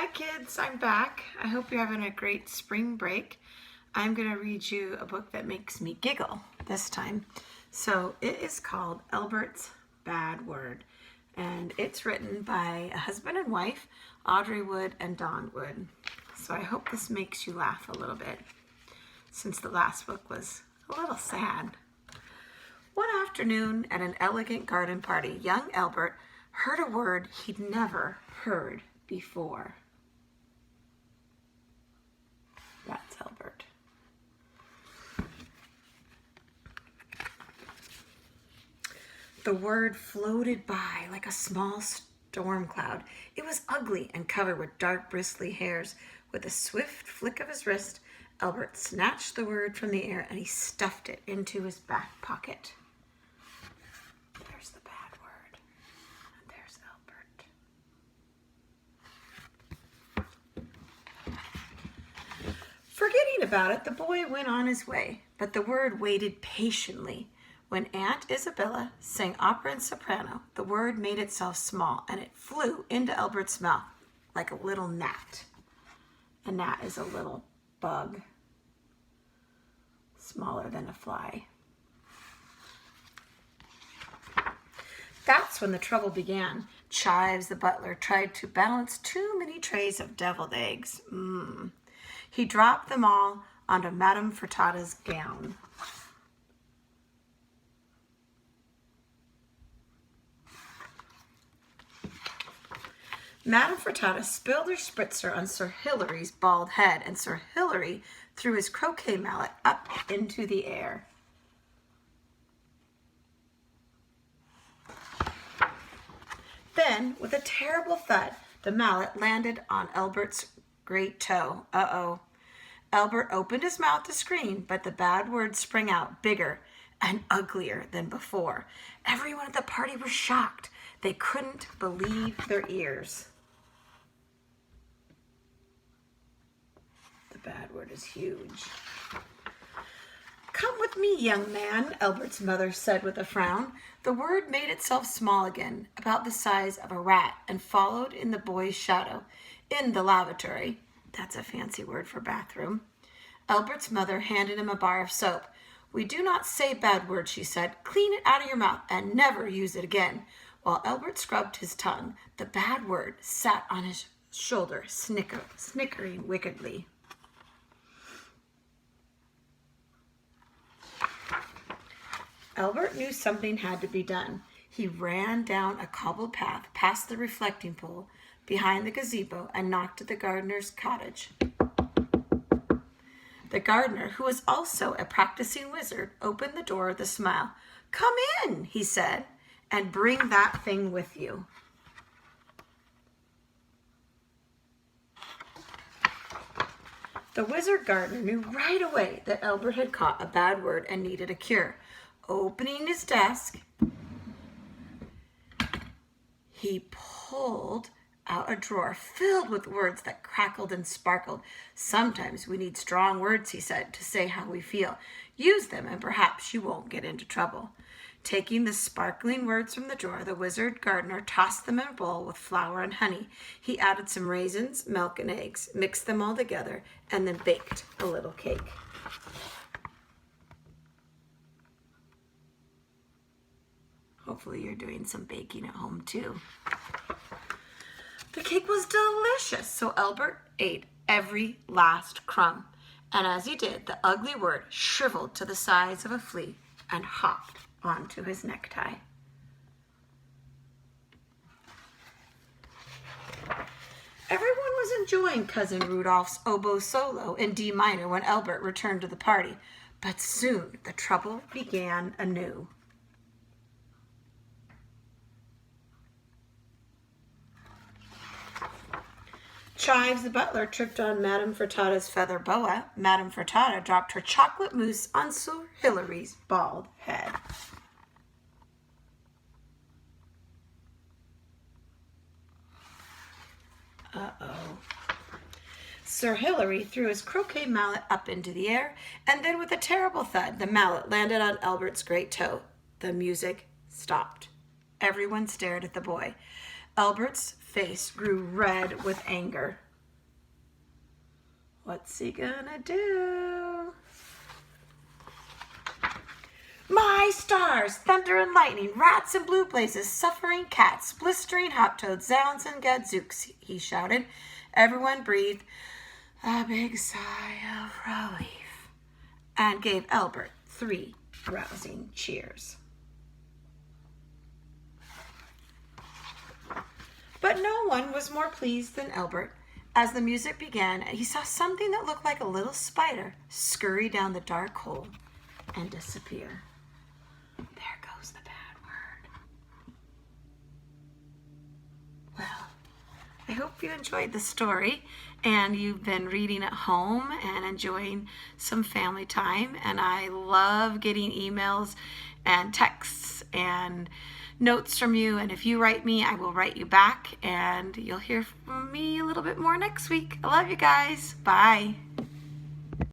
Hi kids, I'm back. I hope you're having a great spring break. I'm going to read you a book that makes me giggle this time. So it is called Elbert's Bad Word, and it's written by a husband and wife, Audrey Wood and Dawn Wood. So I hope this makes you laugh a little bit, since the last book was a little sad. One afternoon at an elegant garden party, young Elbert heard a word he'd never heard before. That's Elbert. The word floated by like a small storm cloud. It was ugly and covered with dark, bristly hairs. With a swift flick of his wrist, Elbert snatched the word from the air and he stuffed it into his back pocket. There's the bad word. And there's Elbert. Forgetting about it, the boy went on his way, but the word waited patiently. When Aunt Isabella sang opera and soprano, the word made itself small and it flew into Elbert's mouth like a little gnat. A gnat is a little bug, smaller than a fly. That's when the trouble began. Chives, the butler, tried to balance too many trays of deviled eggs. He dropped them all onto Madame Furtada's gown. Madame Furtada spilled her spritzer on Sir Hilary's bald head, and Sir Hilary threw his croquet mallet up into the air. Then, with a terrible thud, the mallet landed on Elbert's great toe. Uh-oh. Elbert opened his mouth to scream, but the bad word sprang out bigger and uglier than before. Everyone at the party was shocked. They couldn't believe their ears. The bad word is huge. Come with me, young man, Elbert's mother said with a frown. The word made itself small again, about the size of a rat, and followed in the boy's shadow. In the lavatory, that's a fancy word for bathroom, Elbert's mother handed him a bar of soap. We do not say bad words, she said. Clean it out of your mouth and never use it again. While Elbert scrubbed his tongue, the bad word sat on his shoulder, snickering wickedly. Elbert knew something had to be done. He ran down a cobbled path, past the reflecting pool, behind the gazebo, and knocked at the gardener's cottage. The gardener, who was also a practicing wizard, opened the door with a smile. Come in, he said, and bring that thing with you. The wizard gardener knew right away that Elbert had caught a bad word and needed a cure. Opening his desk, he pulled out a drawer filled with words that crackled and sparkled. Sometimes we need strong words, he said, to say how we feel. Use them and perhaps you won't get into trouble. Taking the sparkling words from the drawer, the wizard gardener tossed them in a bowl with flour and honey. He added some raisins, milk, and eggs, mixed them all together, and then baked a little cake. Hopefully you're doing some baking at home too. The cake was delicious, so Elbert ate every last crumb. And as he did, the ugly word shriveled to the size of a flea and hopped onto his necktie. Everyone was enjoying Cousin Rudolph's oboe solo in D minor when Elbert returned to the party. But soon the trouble began anew. Chives, the butler, tripped on Madame Furtada's feather boa. Madame Furtada dropped her chocolate mousse on Sir Hilary's bald head. Uh-oh. Sir Hilary threw his croquet mallet up into the air, and then with a terrible thud, the mallet landed on Elbert's great toe. The music stopped. Everyone stared at the boy. Elbert's face grew red with anger. What's he gonna do? My stars, thunder and lightning, rats and blue blazes, suffering cats, blistering hot toads, zounds and gadzooks, he shouted. Everyone breathed a big sigh of relief and gave Elbert 3 rousing cheers. But no one was more pleased than Elbert. As the music began, he saw something that looked like a little spider scurry down the dark hole and disappear. There goes the bad word. Well, I hope you enjoyed the story and you've been reading at home and enjoying some family time. And I love getting emails and texts and notes from you. And if you write me, I will write you back, and you'll hear from me a little bit more next week. I love you guys. Bye.